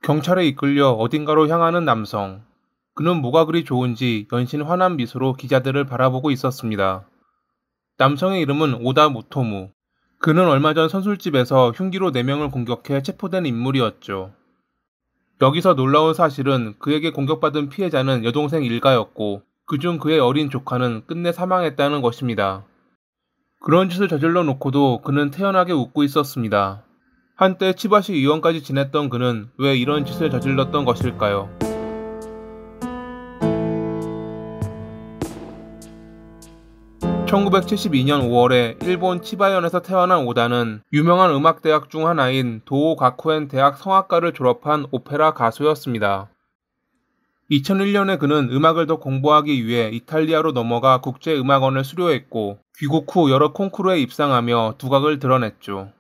경찰에 이끌려 어딘가로 향하는 남성. 그는 뭐가 그리 좋은지 연신 환한 미소로 기자들을 바라보고 있었습니다. 남성의 이름은 오다 모토무. 그는 얼마 전 선술집에서 흉기로 4명을 공격해 체포된 인물이었죠. 여기서 놀라운 사실은 그에게 공격받은 피해자는 여동생 일가였고 그중 그의 어린 조카는 끝내 사망했다는 것입니다. 그런 짓을 저질러 놓고도 그는 태연하게 웃고 있었습니다. 한때 치바시 의원까지 지냈던 그는 왜 이런 짓을 저질렀던 것일까요? 1972년 5월에 일본 치바현에서 태어난 오다는 유명한 음악대학 중 하나인 도오 가쿠엔 대학 성악과를 졸업한 오페라 가수였습니다. 2001년에 그는 음악을 더 공부하기 위해 이탈리아로 넘어가 국제음악원을 수료했고 귀국 후 여러 콩쿠르에 입상하며 두각을 드러냈죠.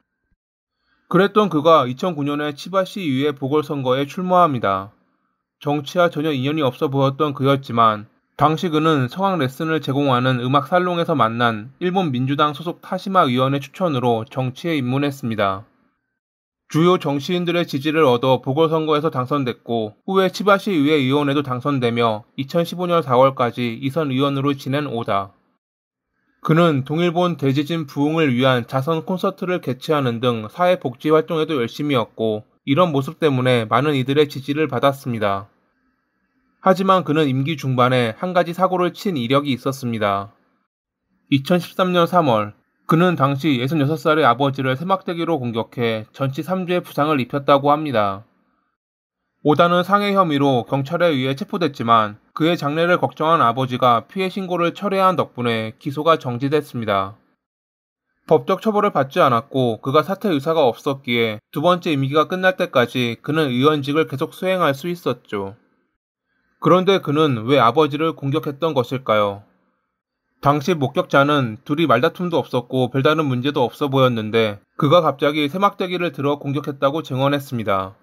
그랬던 그가 2009년에 치바시의회 보궐선거에 출마합니다. 정치와 전혀 인연이 없어 보였던 그였지만 당시 그는 성악 레슨을 제공하는 음악 살롱에서 만난 일본 민주당 소속 타시마 의원의 추천으로 정치에 입문했습니다. 주요 정치인들의 지지를 얻어 보궐선거에서 당선됐고 후에 치바시의회 의원에도 당선되며 2015년 4월까지 이선 의원으로 지낸 오다. 그는 동일본 대지진 부흥을 위한 자선 콘서트를 개최하는 등 사회복지 활동에도 열심히 했고 이런 모습 때문에 많은 이들의 지지를 받았습니다. 하지만 그는 임기 중반에 한 가지 사고를 친 이력이 있었습니다. 2013년 3월 그는 당시 66살의 아버지를 세막대기로 공격해 전치 3주의 부상을 입혔다고 합니다. 오다는 상해 혐의로 경찰에 의해 체포됐지만 그의 장래를 걱정한 아버지가 피해 신고를 철회한 덕분에 기소가 정지됐습니다. 법적 처벌을 받지 않았고 그가 사퇴 의사가 없었기에 두 번째 임기가 끝날 때까지 그는 의원직을 계속 수행할 수 있었죠. 그런데 그는 왜 아버지를 공격했던 것일까요? 당시 목격자는 둘이 말다툼도 없었고 별다른 문제도 없어 보였는데 그가 갑자기 세막대기를 들어 공격했다고 증언했습니다.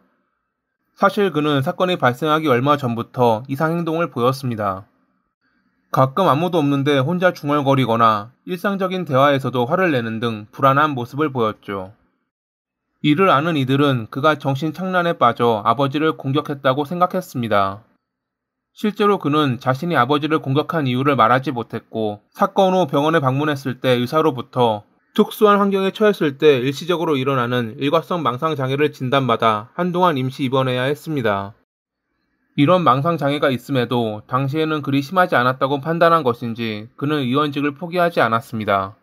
사실 그는 사건이 발생하기 얼마 전부터 이상 행동을 보였습니다. 가끔 아무도 없는데 혼자 중얼거리거나 일상적인 대화에서도 화를 내는 등 불안한 모습을 보였죠. 이를 아는 이들은 그가 정신착란에 빠져 아버지를 공격했다고 생각했습니다. 실제로 그는 자신이 아버지를 공격한 이유를 말하지 못했고 사건 후 병원에 방문했을 때 의사로부터 특수한 환경에 처했을 때 일시적으로 일어나는 일과성 망상장애를 진단받아 한동안 임시 입원해야 했습니다. 이런 망상장애가 있음에도 당시에는 그리 심하지 않았다고 판단한 것인지 그는 의원직을 포기하지 않았습니다.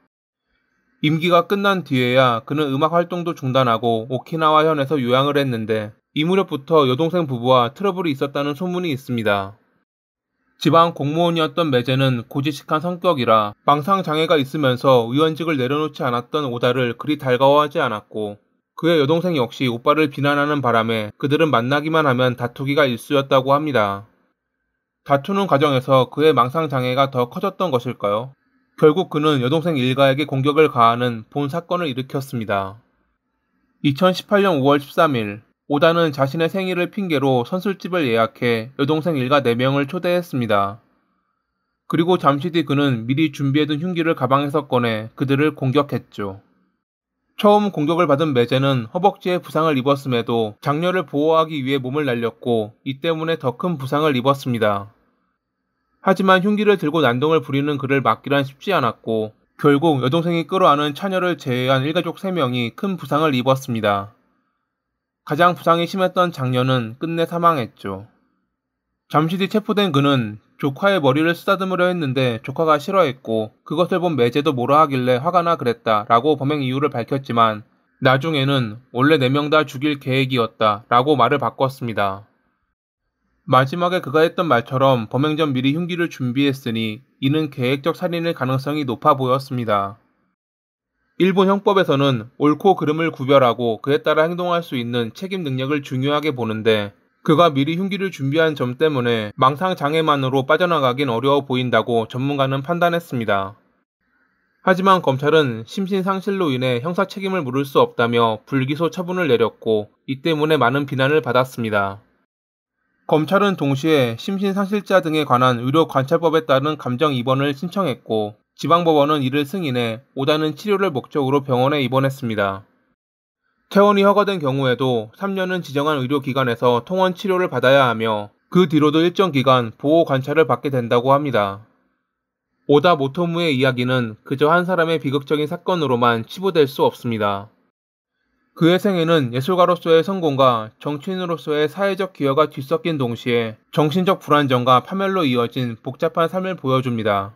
임기가 끝난 뒤에야 그는 음악 활동도 중단하고 오키나와현에서 요양을 했는데 이 무렵부터 여동생 부부와 트러블이 있었다는 소문이 있습니다. 지방 공무원이었던 매제는 고지식한 성격이라 망상장애가 있으면서 의원직을 내려놓지 않았던 오다를 그리 달가워하지 않았고 그의 여동생 역시 오빠를 비난하는 바람에 그들은 만나기만 하면 다투기가 일쑤였다고 합니다. 다투는 과정에서 그의 망상장애가 더 커졌던 것일까요? 결국 그는 여동생 일가에게 공격을 가하는 본 사건을 일으켰습니다. 2018년 5월 13일 오다는 자신의 생일을 핑계로 선술집을 예약해 여동생 일가 4명을 초대했습니다. 그리고 잠시 뒤 그는 미리 준비해둔 흉기를 가방에서 꺼내 그들을 공격했죠. 처음 공격을 받은 매제는 허벅지에 부상을 입었음에도 장녀를 보호하기 위해 몸을 날렸고 이 때문에 더 큰 부상을 입었습니다. 하지만 흉기를 들고 난동을 부리는 그를 막기란 쉽지 않았고 결국 여동생이 끌어안은 차녀를 제외한 일가족 3명이 큰 부상을 입었습니다. 가장 부상이 심했던 장녀는 끝내 사망했죠. 잠시 뒤 체포된 그는 조카의 머리를 쓰다듬으려 했는데 조카가 싫어했고 그것을 본 매제도 뭐라 하길래 화가 나 그랬다 라고 범행 이유를 밝혔지만 나중에는 원래 4명 다 죽일 계획이었다 라고 말을 바꿨습니다. 마지막에 그가 했던 말처럼 범행 전 미리 흉기를 준비했으니 이는 계획적 살인일 가능성이 높아 보였습니다. 일본 형법에서는 옳고 그름을 구별하고 그에 따라 행동할 수 있는 책임 능력을 중요하게 보는데 그가 미리 흉기를 준비한 점 때문에 망상장애만으로 빠져나가긴 어려워 보인다고 전문가는 판단했습니다. 하지만 검찰은 심신상실로 인해 형사 책임을 물을 수 없다며 불기소 처분을 내렸고 이 때문에 많은 비난을 받았습니다. 검찰은 동시에 심신상실자 등에 관한 의료관찰법에 따른 감정 입원을 신청했고 지방법원은 이를 승인해 오다는 치료를 목적으로 병원에 입원했습니다. 퇴원이 허가된 경우에도 3년은 지정한 의료기관에서 통원 치료를 받아야 하며 그 뒤로도 일정 기간 보호 관찰을 받게 된다고 합니다. 오다 모토무의 이야기는 그저 한 사람의 비극적인 사건으로만 치부될 수 없습니다. 그의 생애는 예술가로서의 성공과 정치인으로서의 사회적 기여가 뒤섞인 동시에 정신적 불안정과 파멸로 이어진 복잡한 삶을 보여줍니다.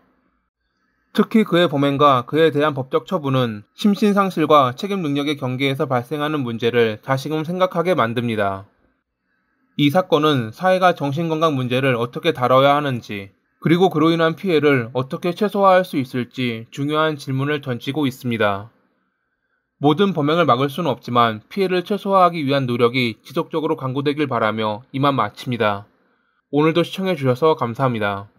특히 그의 범행과 그에 대한 법적 처분은 심신상실과 책임 능력의 경계에서 발생하는 문제를 다시금 생각하게 만듭니다. 이 사건은 사회가 정신건강 문제를 어떻게 다뤄야 하는지, 그리고 그로 인한 피해를 어떻게 최소화할 수 있을지 중요한 질문을 던지고 있습니다. 모든 범행을 막을 수는 없지만 피해를 최소화하기 위한 노력이 지속적으로 강구되길 바라며 이만 마칩니다. 오늘도 시청해주셔서 감사합니다.